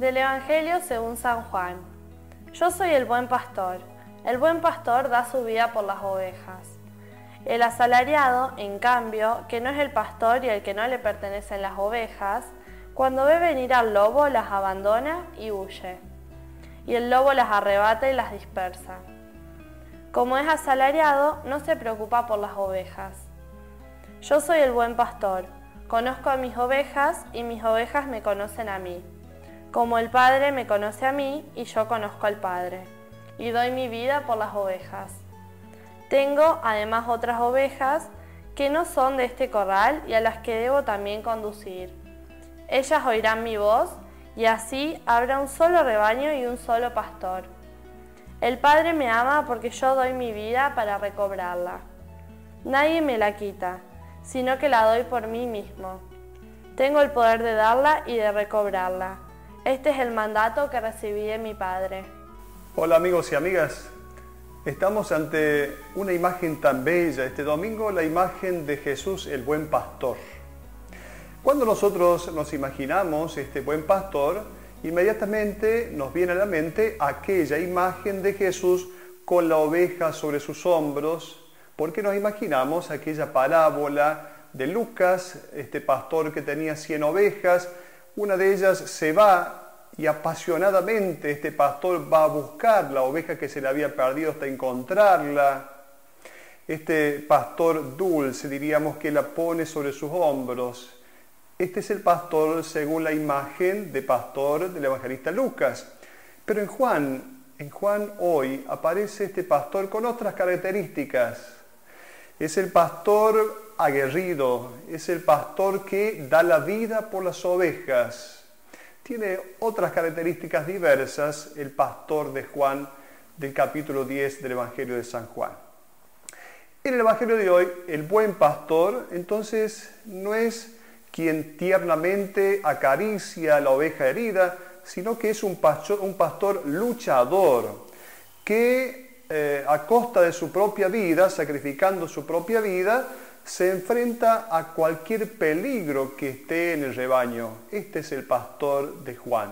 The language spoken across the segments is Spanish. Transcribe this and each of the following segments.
Del Evangelio según San Juan. Yo soy el buen pastor. El buen pastor da su vida por las ovejas. El asalariado, en cambio, que no es el pastor y al que no le pertenecen las ovejas, cuando ve venir al lobo las abandona y huye. Y el lobo las arrebata y las dispersa. Como es asalariado, no se preocupa por las ovejas. Yo soy el buen pastor. Conozco a mis ovejas y mis ovejas me conocen a mí. Como el Padre me conoce a mí y yo conozco al Padre, y doy mi vida por las ovejas. Tengo además otras ovejas que no son de este corral y a las que debo también conducir. Ellas oirán mi voz y así habrá un solo rebaño y un solo pastor. El Padre me ama porque yo doy mi vida para recobrarla. Nadie me la quita, sino que la doy por mí mismo. Tengo el poder de darla y de recobrarla. Este es el mandato que recibí de mi Padre. Hola amigos y amigas, estamos ante una imagen tan bella este domingo, la imagen de Jesús el buen pastor. Cuando nosotros nos imaginamos este buen pastor, inmediatamente nos viene a la mente aquella imagen de Jesús con la oveja sobre sus hombros, porque nos imaginamos aquella parábola de Lucas, este pastor que tenía 100 ovejas, una de ellas se va y apasionadamente este pastor va a buscar la oveja que se le había perdido hasta encontrarla. Este pastor dulce, diríamos, que la pone sobre sus hombros. Este es el pastor según la imagen de pastor del evangelista Lucas. Pero en Juan hoy aparece este pastor con otras características. Es el pastor aguerrido, es el pastor que da la vida por las ovejas. Tiene otras características diversas el pastor de Juan del capítulo 10 del Evangelio de San Juan. En el Evangelio de hoy, el buen pastor, entonces, no es quien tiernamente acaricia a la oveja herida, sino que es un pastor luchador que a costa de su propia vida, sacrificando su propia vida, se enfrenta a cualquier peligro que esté en el rebaño. Este es el pastor de Juan.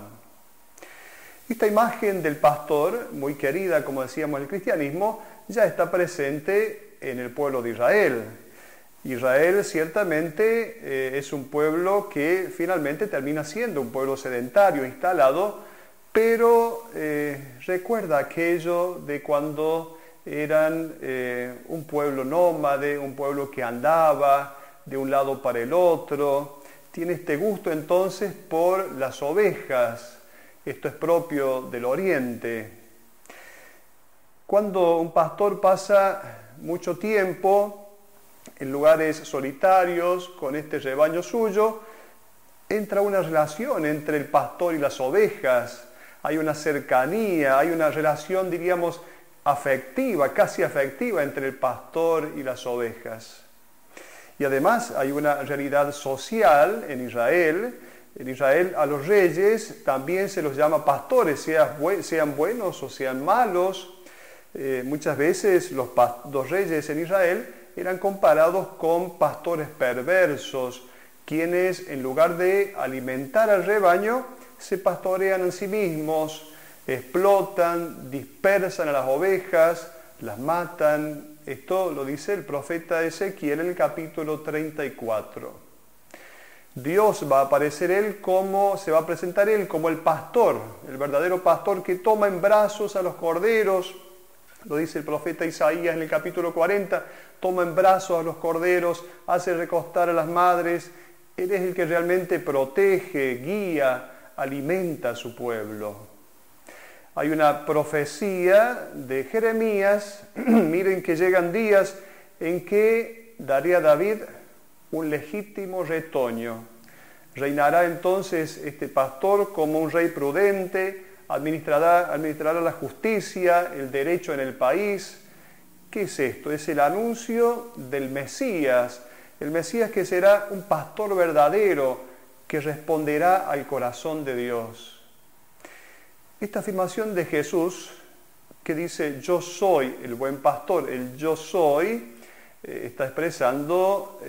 Esta imagen del pastor, muy querida, como decíamos en el cristianismo, ya está presente en el pueblo de Israel. Israel ciertamente es un pueblo que finalmente termina siendo un pueblo sedentario, instalado, pero recuerda aquello de cuando eran un pueblo nómade, un pueblo que andaba de un lado para el otro. Tiene este gusto entonces por las ovejas. Esto es propio del Oriente. Cuando un pastor pasa mucho tiempo en lugares solitarios con este rebaño suyo, entra una relación entre el pastor y las ovejas. Hay una cercanía, hay una relación, diríamos, afectiva, casi afectiva entre el pastor y las ovejas. Y además hay una realidad social en Israel. En Israel a los reyes también se los llama pastores, sean buenos o sean malos. Muchas veces los reyes en Israel eran comparados con pastores perversos, quienes en lugar de alimentar al rebaño, se pastorean en sí mismos, explotan, dispersan a las ovejas, las matan. Esto lo dice el profeta Ezequiel en el capítulo 34. Dios va a aparecer se va a presentar él como el pastor, el verdadero pastor que toma en brazos a los corderos. Lo dice el profeta Isaías en el capítulo 40, toma en brazos a los corderos, hace recostar a las madres. Él es el que realmente protege, guía, alimenta a su pueblo. Hay una profecía de Jeremías, miren que llegan días en que daría David un legítimo retoño. Reinará entonces este pastor como un rey prudente, administrará la justicia, el derecho en el país. ¿Qué es esto? Es el anuncio del Mesías, el Mesías que será un pastor verdadero, que responderá al corazón de Dios. Esta afirmación de Jesús, que dice yo soy el buen pastor, el yo soy, está expresando,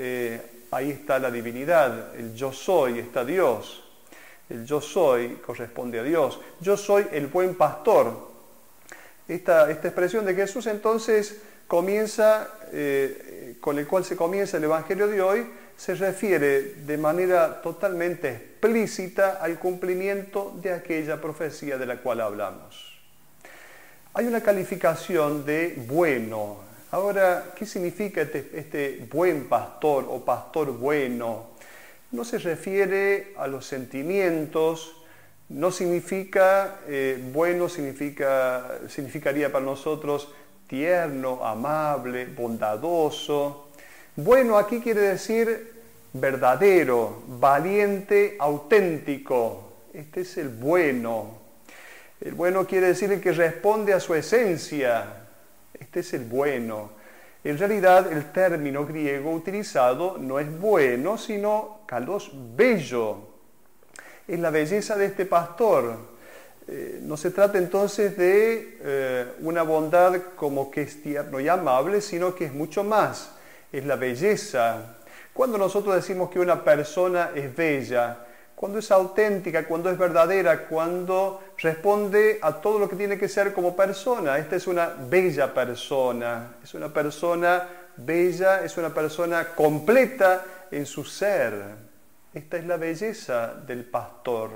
ahí está la divinidad, el yo soy, está Dios. El yo soy corresponde a Dios. Yo soy el buen pastor. Esta expresión de Jesús entonces comienza, con el cual se comienza el Evangelio de hoy, se refiere de manera totalmente explícita al cumplimiento de aquella profecía de la cual hablamos. Hay una calificación de bueno. Ahora, ¿qué significa este buen pastor o pastor bueno? No se refiere a los sentimientos, no significa, bueno significaría para nosotros tierno, amable, bondadoso. Bueno aquí quiere decir verdadero, valiente, auténtico. Este es el bueno. El bueno quiere decir el que responde a su esencia. Este es el bueno. En realidad el término griego utilizado no es bueno, sino kalos, bello. Es la belleza de este pastor. No se trata entonces de una bondad como que es tierno y amable, sino que es mucho más. Es la belleza. Cuando nosotros decimos que una persona es bella, cuando es auténtica, cuando es verdadera, cuando responde a todo lo que tiene que ser como persona. Esta es una bella persona, es una persona bella, es una persona completa en su ser. Esta es la belleza del pastor.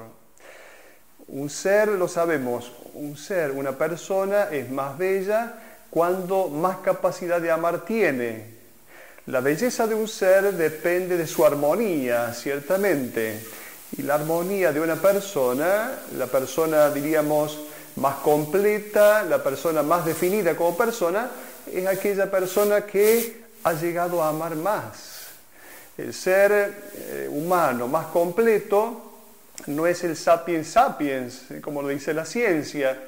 Un ser, lo sabemos, un ser, una persona es más bella cuando más capacidad de amar tiene. La belleza de un ser depende de su armonía, ciertamente. Y la armonía de una persona, la persona diríamos más completa, la persona más definida como persona, es aquella persona que ha llegado a amar más. El ser humano más completo no es el sapiens sapiens, como lo dice la ciencia.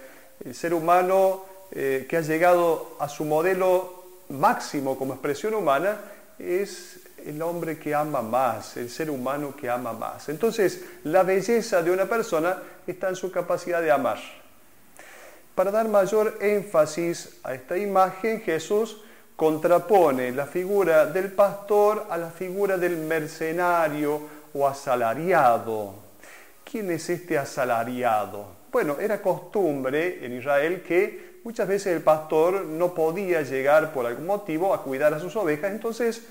El ser humano que ha llegado a su modelo máximo como expresión humana es el hombre que ama más, el ser humano que ama más. Entonces, la belleza de una persona está en su capacidad de amar. Para dar mayor énfasis a esta imagen, Jesús contrapone la figura del pastor a la figura del mercenario o asalariado. ¿Quién es este asalariado? Bueno, era costumbre en Israel que muchas veces el pastor no podía llegar por algún motivo a cuidar a sus ovejas, entonces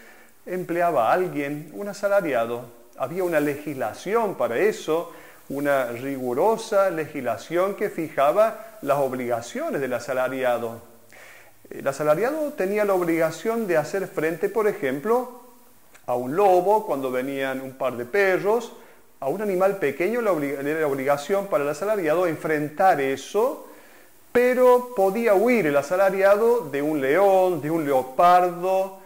empleaba a alguien, un asalariado. Había una legislación para eso, una rigurosa legislación que fijaba las obligaciones del asalariado. El asalariado tenía la obligación de hacer frente, por ejemplo, a un lobo cuando venían un par de perros, a un animal pequeño era la obligación para el asalariado enfrentar eso, pero podía huir el asalariado de un león, de un leopardo,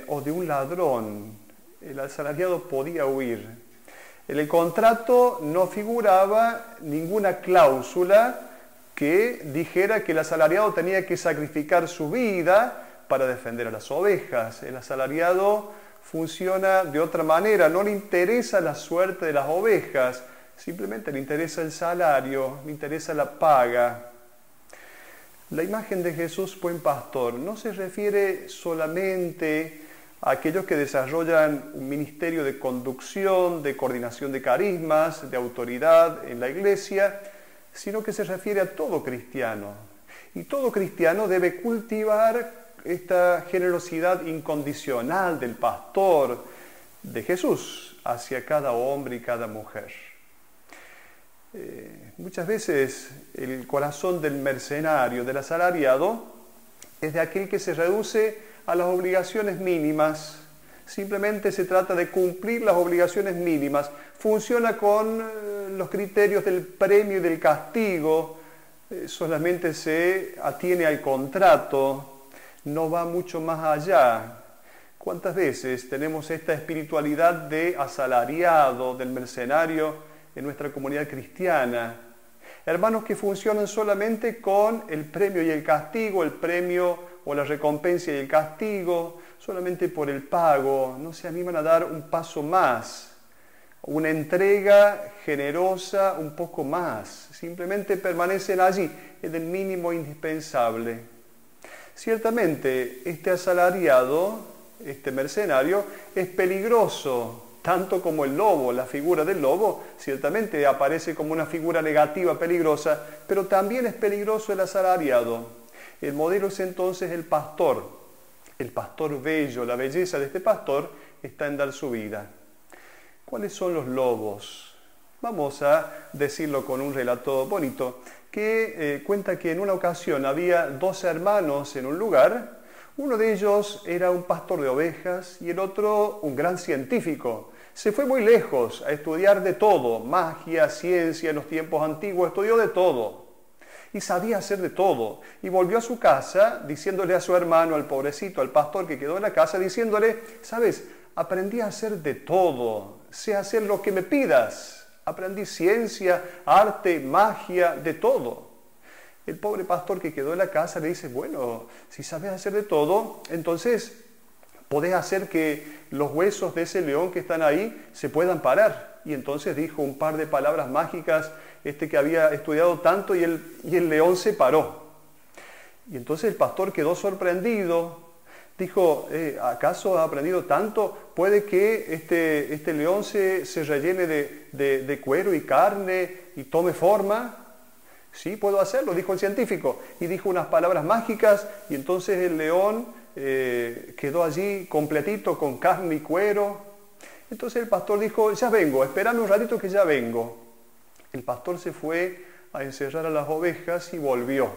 o de un ladrón. El asalariado podía huir. En el contrato no figuraba ninguna cláusula que dijera que el asalariado tenía que sacrificar su vida para defender a las ovejas. El asalariado funciona de otra manera, no le interesa la suerte de las ovejas, simplemente le interesa el salario, le interesa la paga. La imagen de Jesús, buen pastor, no se refiere solamente a aquellos que desarrollan un ministerio de conducción, de coordinación de carismas, de autoridad en la iglesia, sino que se refiere a todo cristiano. Y todo cristiano debe cultivar esta generosidad incondicional del pastor, de Jesús, hacia cada hombre y cada mujer. Muchas veces el corazón del mercenario, del asalariado, es de aquel que se reduce a las obligaciones mínimas. Simplemente se trata de cumplir las obligaciones mínimas. Funciona con los criterios del premio y del castigo. Solamente se atiene al contrato. No va mucho más allá. ¿Cuántas veces tenemos esta espiritualidad de asalariado, del mercenario, en nuestra comunidad cristiana? Hermanos que funcionan solamente con el premio y el castigo, el premio o la recompensa y el castigo, solamente por el pago, no se animan a dar un paso más, una entrega generosa un poco más, simplemente permanecen allí, en el mínimo indispensable. Ciertamente, este asalariado, este mercenario, es peligroso tanto como el lobo. La figura del lobo ciertamente aparece como una figura negativa, peligrosa, pero también es peligroso el asalariado. El modelo es entonces el pastor bello. La belleza de este pastor está en dar su vida. ¿Cuáles son los lobos? Vamos a decirlo con un relato bonito, que cuenta que en una ocasión había dos hermanos en un lugar. Uno de ellos era un pastor de ovejas y el otro un gran científico. Se fue muy lejos a estudiar de todo, magia, ciencia, en los tiempos antiguos, estudió de todo. Y sabía hacer de todo. Y volvió a su casa diciéndole a su hermano, al pobrecito, al pastor que quedó en la casa, diciéndole, ¿sabes? Aprendí a hacer de todo, sé hacer lo que me pidas. Aprendí ciencia, arte, magia, de todo. El pobre pastor que quedó en la casa le dice, bueno, si sabes hacer de todo, entonces podés hacer que los huesos de ese león que están ahí se puedan parar. Y entonces dijo un par de palabras mágicas, que había estudiado tanto, y el león se paró. Y entonces el pastor quedó sorprendido. Dijo, ¿acaso ha aprendido tanto? ¿Puede que este león se rellene de cuero y carne y tome forma? Sí, puedo hacerlo, dijo el científico. Y dijo unas palabras mágicas y entonces el león quedó allí completito con carne y cuero. Entonces el pastor dijo, ya vengo, espérame un ratito que ya vengo. El pastor se fue a encerrar a las ovejas y volvió.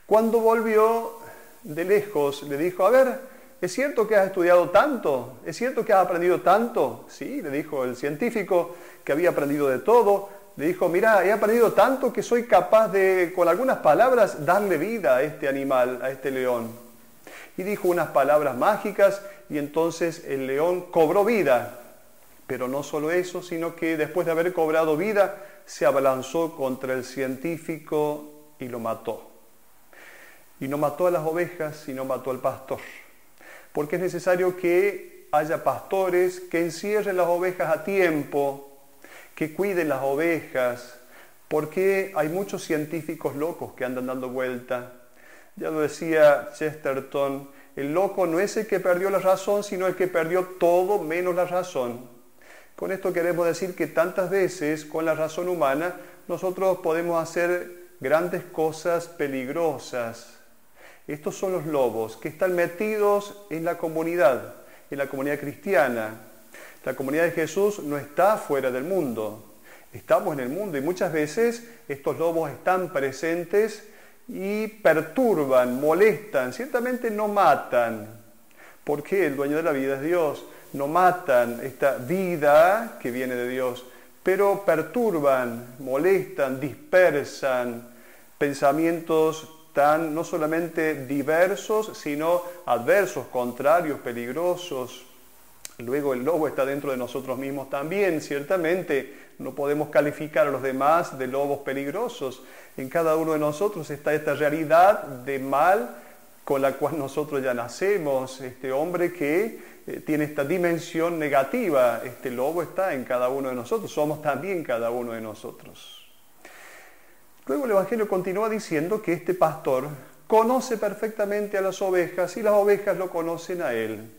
Cuando volvió, de lejos le dijo, a ver, ¿es cierto que has estudiado tanto? ¿Es cierto que has aprendido tanto? Sí, le dijo el científico, que había aprendido de todo. Le dijo, mira, he aprendido tanto que soy capaz de, con algunas palabras, darle vida a este animal, a este león. Y dijo unas palabras mágicas y entonces el león cobró vida. Pero no solo eso, sino que después de haber cobrado vida, se abalanzó contra el científico y lo mató. Y no mató a las ovejas, sino mató al pastor. Porque es necesario que haya pastores que encierren las ovejas a tiempo, que cuiden las ovejas, porque hay muchos científicos locos que andan dando vuelta. Ya lo decía Chesterton, el loco no es el que perdió la razón, sino el que perdió todo menos la razón. Con esto queremos decir que tantas veces con la razón humana nosotros podemos hacer grandes cosas peligrosas. Estos son los lobos que están metidos en la comunidad cristiana. La comunidad de Jesús no está fuera del mundo, estamos en el mundo y muchas veces estos lobos están presentes y perturban, molestan, ciertamente no matan, porque el dueño de la vida es Dios. No matan esta vida que viene de Dios, pero perturban, molestan, dispersan pensamientos tan no solamente diversos, sino adversos, contrarios, peligrosos. Luego el lobo está dentro de nosotros mismos también, ciertamente. No podemos calificar a los demás de lobos peligrosos. En cada uno de nosotros está esta realidad de mal con la cual nosotros ya nacemos. Este hombre que tiene esta dimensión negativa, este lobo está en cada uno de nosotros, somos también cada uno de nosotros. Luego el Evangelio continúa diciendo que este pastor conoce perfectamente a las ovejas y las ovejas lo conocen a él.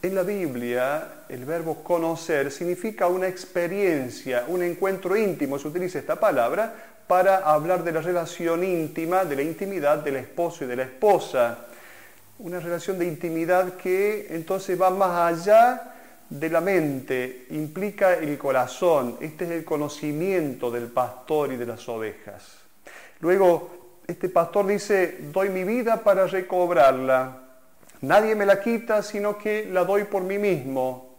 En la Biblia, el verbo conocer significa una experiencia, un encuentro íntimo. Se utiliza esta palabra para hablar de la relación íntima, de la intimidad del esposo y de la esposa. Una relación de intimidad que entonces va más allá de la mente, implica el corazón. Este es el conocimiento del pastor y de las ovejas. Luego, este pastor dice, doy mi vida para recobrarla. Nadie me la quita, sino que la doy por mí mismo.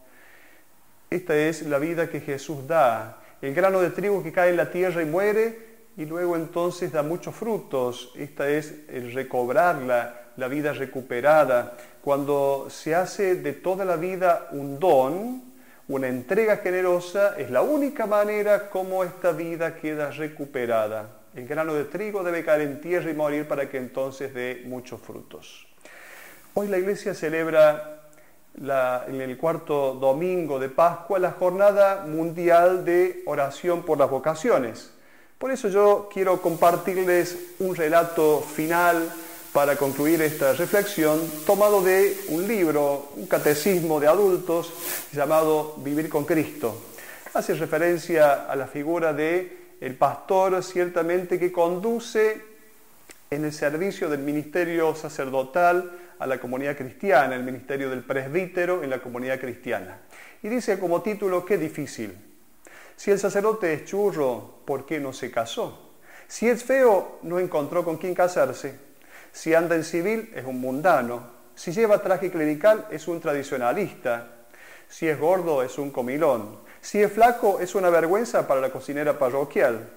Esta es la vida que Jesús da. El grano de trigo que cae en la tierra y muere, y luego entonces da muchos frutos. Esta es el recobrarla, la vida recuperada. Cuando se hace de toda la vida un don, una entrega generosa, es la única manera como esta vida queda recuperada. El grano de trigo debe caer en tierra y morir para que entonces dé muchos frutos. Hoy la Iglesia celebra en el cuarto domingo de Pascua la Jornada Mundial de Oración por las Vocaciones. Por eso yo quiero compartirles un relato final para concluir esta reflexión, tomado de un libro, un catecismo de adultos llamado Vivir con Cristo. Hace referencia a la figura de el pastor, ciertamente, que conduce en el servicio del ministerio sacerdotal a la comunidad cristiana, el ministerio del presbítero en la comunidad cristiana. Y dice como título, qué difícil. Si el sacerdote es churro, ¿por qué no se casó? Si es feo, no encontró con quién casarse. Si anda en civil, es un mundano. Si lleva traje clerical, es un tradicionalista. Si es gordo, es un comilón. Si es flaco, es una vergüenza para la cocinera parroquial.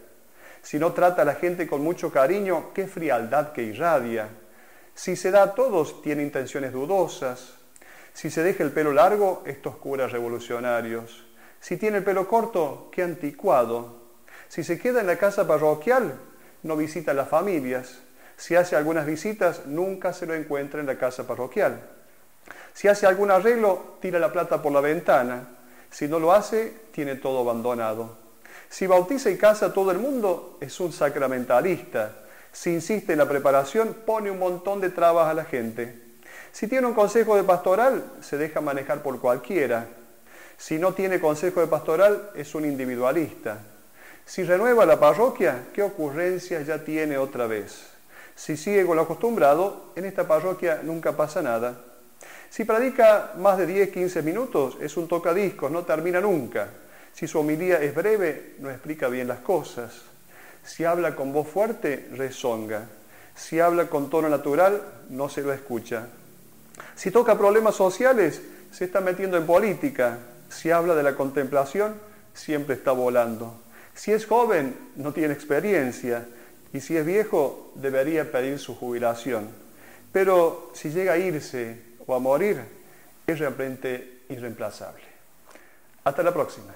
Si no trata a la gente con mucho cariño, qué frialdad que irradia. Si se da a todos, tiene intenciones dudosas. Si se deja el pelo largo, estos curas revolucionarios. Si tiene el pelo corto, qué anticuado. Si se queda en la casa parroquial, no visita a las familias. Si hace algunas visitas, nunca se lo encuentra en la casa parroquial. Si hace algún arreglo, tira la plata por la ventana. Si no lo hace, tiene todo abandonado. Si bautiza y casa a todo el mundo, es un sacramentalista. Si insiste en la preparación, pone un montón de trabas a la gente. Si tiene un consejo de pastoral, se deja manejar por cualquiera. Si no tiene consejo de pastoral, es un individualista. Si renueva la parroquia, ¿qué ocurrencias ya tiene otra vez? Si sigue con lo acostumbrado, en esta parroquia nunca pasa nada. Si predica más de 10-15 minutos, es un tocadiscos, no termina nunca. Si su homilía es breve, no explica bien las cosas. Si habla con voz fuerte, rezonga. Si habla con tono natural, no se lo escucha. Si toca problemas sociales, se está metiendo en política. Si habla de la contemplación, siempre está volando. Si es joven, no tiene experiencia. Y si es viejo, debería pedir su jubilación. Pero si llega a irse o a morir, es realmente irreemplazable. Hasta la próxima.